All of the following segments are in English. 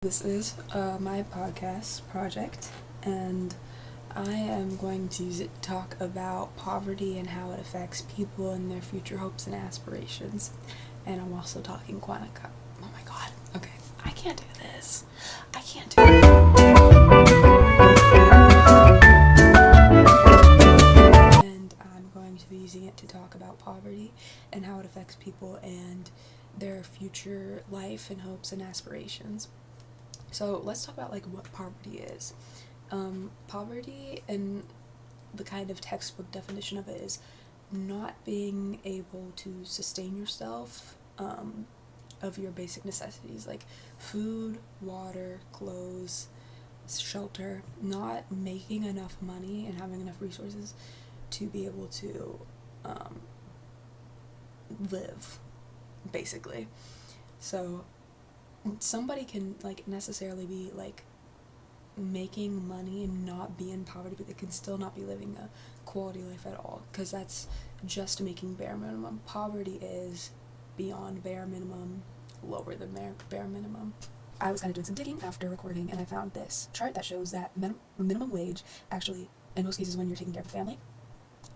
This is my podcast project, and I am going to use it to talk about poverty and how it affects people and their future hopes and aspirations. And I'm also talking Quantica. Oh my god. Okay, I can't do this. I can't do it. And I'm going to be using it to talk about poverty and how it affects people and their future life and hopes and aspirations. So let's talk about what poverty is. Poverty, and the kind of textbook definition of it, is not being able to sustain yourself of your basic necessities like food, water, clothes, shelter, not making enough money and having enough resources to be able to live, basically. So somebody can necessarily be making money and not be in poverty, but they can still not be living a quality life at all, because that's just making bare minimum. Poverty is beyond bare minimum, lower than bare minimum. I was kind of doing some digging after recording, and I found this chart that shows that minimum wage actually, in most cases when you're taking care of a family,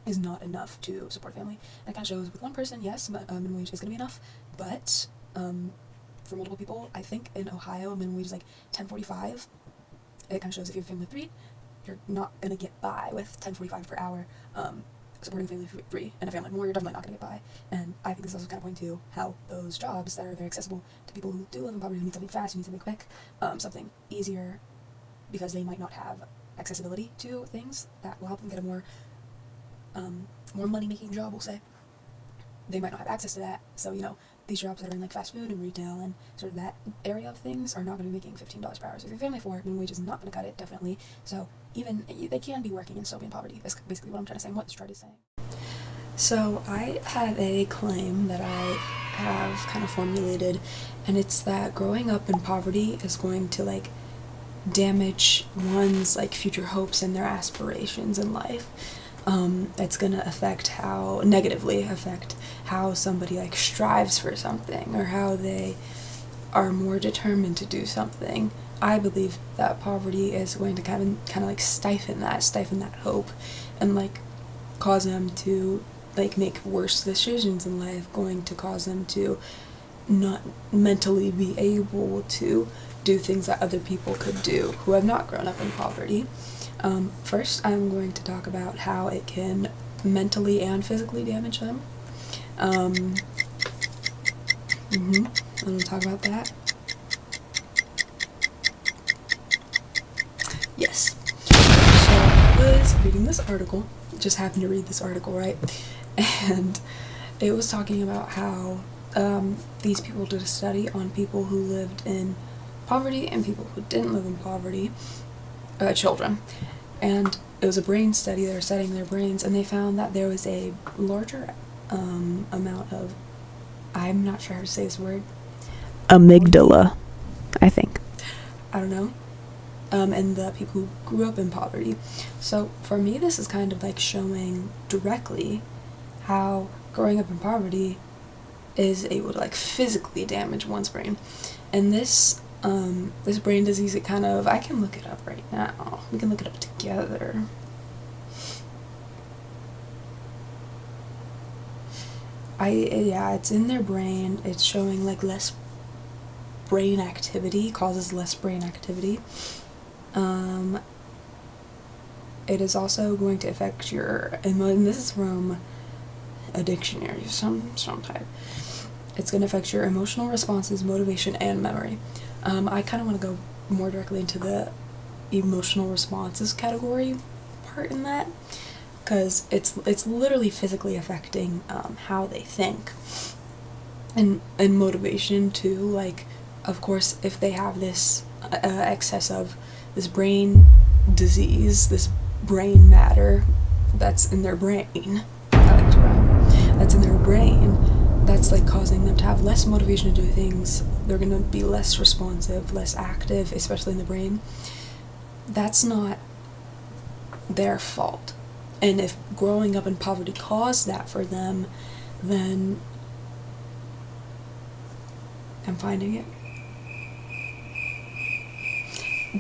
is not enough to support a family. And it kind of shows with one person, yes, minimum wage is going to be enough, but for multiple people, I think in Ohio, minimum wage is $10.45. It kind of shows if you have a family of 3, you're not going to get by with $10.45 per hour supporting a family of 3, and a family of more, you're definitely not going to get by. And I think this also kind of points to how those jobs that are very accessible to people who do live in poverty, who need something fast, who need something quick, something easier, because they might not have accessibility to things that will help them get a more money-making job, we'll say. They might not have access to that, so these jobs that are in fast food and retail and sort of that area of things are not going to be making $15 per hour. So if you're family of 4, minimum wage is not going to cut it, definitely. So even they can be working and still be in poverty. That's basically what I'm trying to say and what this chart is saying. So I have a claim that I have kind of formulated, and it's that growing up in poverty is going to damage one's future hopes and their aspirations in life. It's gonna negatively affect how somebody strives for something, or how they are more determined to do something. I believe that poverty is going to kind of stifle that hope, and cause them to make worse decisions in life, going to cause them to not mentally be able to do things that other people could do who have not grown up in poverty. First, I'm going to talk about how it can mentally and physically damage them. I'm going to talk about that. Yes. So I was reading this article, just happened to read this article, right? And it was talking about how these people did a study on people who lived in poverty and people who didn't live in poverty, children. And it was a brain study. They were studying their brains, and they found that there was a larger amount of, I'm not sure how to say this word, amygdala, I think. I don't know, and the people who grew up in poverty. So for me, this is kind of showing directly how growing up in poverty is able to physically damage one's brain. And this brain disease, I can look it up right now. We can look it up together. It's in their brain. It's showing less brain activity, causes less brain activity. It is also going to affect your, and this is from a dictionary of some type. It's going to affect your emotional responses, motivation, and memory. I kind of want to go more directly into the emotional responses category part in that, because it's literally physically affecting how they think, and motivation too. Of course, if they have this excess of this brain disease, this brain matter that's in their brain, that's in their brain, that's causing them to have less motivation to do things. They're going to be less responsive, less active, especially in the brain. That's not their fault. And if growing up in poverty caused that for them, then – I'm finding it.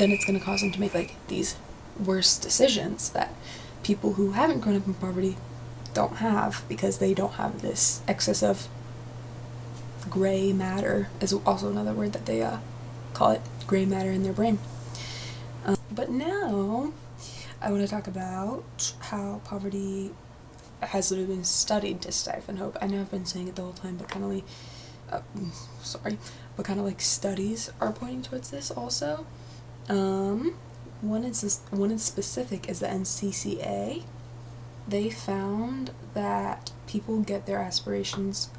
then it's going to cause them to make like these worse decisions that people who haven't grown up in poverty don't have, because they don't have this excess of gray matter, is also another word that they call it, gray matter in their brain. But now I want to talk about how poverty has literally been studied to stifle hope. I know I've been saying it the whole time, but kind of like studies are pointing towards this also. One in specific is the NCCA. They found that people get their aspirations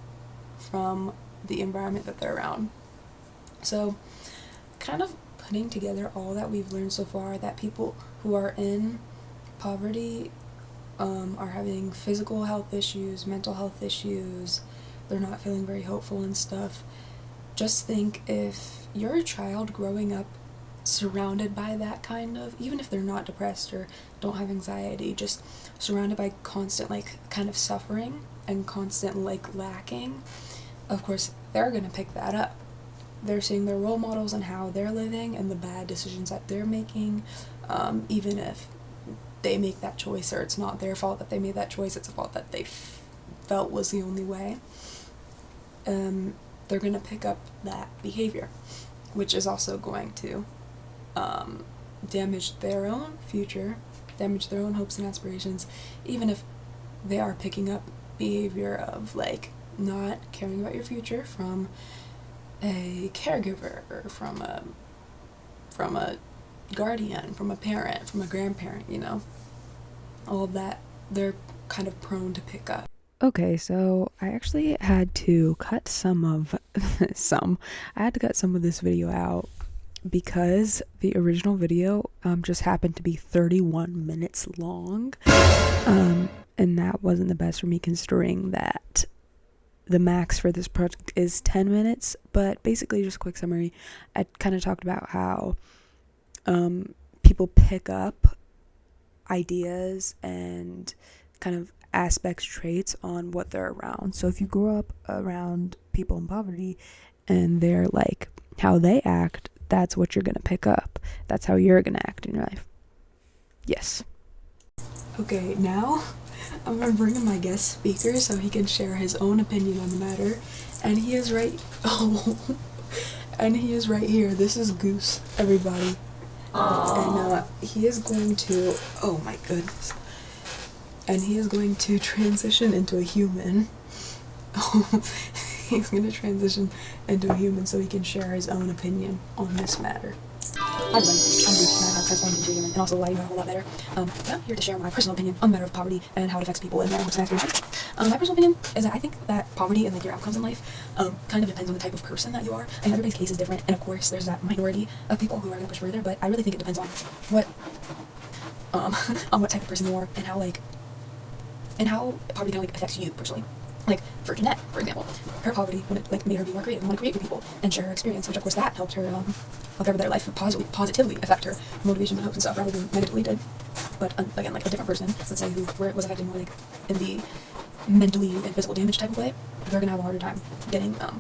from the environment that they're around. So, kind of putting together all that we've learned so far, that people who are in poverty are having physical health issues, mental health issues, they're not feeling very hopeful and stuff. Just think, if you're a child growing up surrounded by that kind of, even if they're not depressed or don't have anxiety, just surrounded by constant like kind of suffering and constant like lacking, of course they're gonna pick that up. They're seeing their role models and how they're living and the bad decisions that they're making, even if they make that choice or it's not their fault that they made that choice, it's a fault that they felt was the only way. They're gonna pick up that behavior, which is also going to damage their own future, damage their own hopes and aspirations, even if they are picking up behavior of like not caring about your future from a caregiver, or from a guardian, from a parent, from a grandparent, you know, all of that they're kind of prone to pick up. Okay, so I actually had to cut some of this video out because the original video just happened to be 31 minutes long, and that wasn't the best for me, considering that the max for this project is 10 minutes. But basically, just a quick summary, I kind of talked about how people pick up ideas and kind of aspects, traits on what they're around. So if you grow up around people in poverty and they're like how they act, that's what you're gonna pick up. That's how you're gonna act in your life. Yes. Okay, now I'm gonna bring in my guest speaker so he can share his own opinion on the matter. And he is right and he is right here. This is Goose, everybody. And he is going to, oh my goodness, and he is going to transition into a human. He's going to transition into a human so he can share his own opinion on this matter. Hi everybody, I'm Goose, and I've transformed into a human, and also why you know a whole lot better. I'm here to share my personal opinion on the matter of poverty and how it affects people in their hopes and aspirations. My personal opinion is that I think that poverty and like your outcomes in life kind of depends on the type of person that you are, and everybody's case is different, and of course there's that minority of people who are going to push further, but I really think it depends on what on what type of person you are, and how poverty kind of like affects you personally. Like for Jeanette, for example, her poverty like made her be more creative and want to create for people and share her experience, which of course that helped her their life positively affect her motivation and hopes and stuff, rather than negatively did. But again, like a different person, let's say, who was affected more like in the mentally and physical damage type of way, they're gonna have a harder time getting a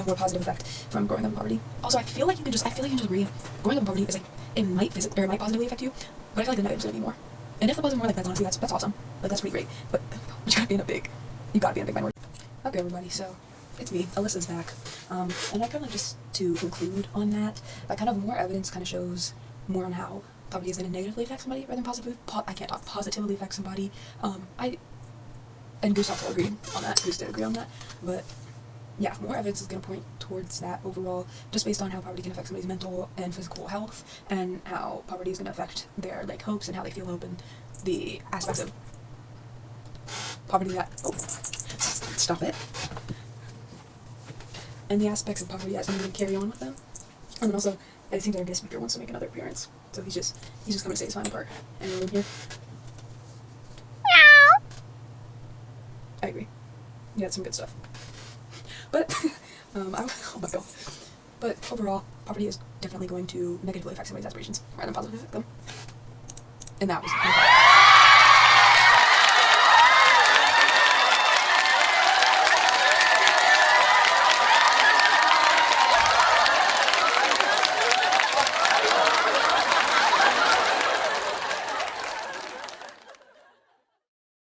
more positive effect from growing up in poverty. Also, I feel like you can just agree, growing up in poverty is like it might positively affect you, but I feel like the negatives gonna be more. And if the positive more, like that's honestly that's awesome, like that's pretty great. But you gotta be in a big minority. Okay, everybody, so it's me, Alyssa's back, and I kind of just to conclude on that kind of more evidence kind of shows more on how poverty is going to negatively affect somebody rather than positively affect somebody. And Goose also agreed on that. Goose did agree on that, but yeah, more evidence is going to point towards that overall, just based on how poverty can affect somebody's mental and physical health, and how poverty is going to affect their like hopes and how they feel hope, and the aspects of poverty that stop it. And the aspects of poverty that's going to carry on with them. And then also, I think our guest speaker wants to make another appearance, so he's just coming to say his final part. Anyone in here? Meow. I agree. You had some good stuff. But oh my god. But overall, poverty is definitely going to negatively affect somebody's aspirations rather than positively affect them. And that was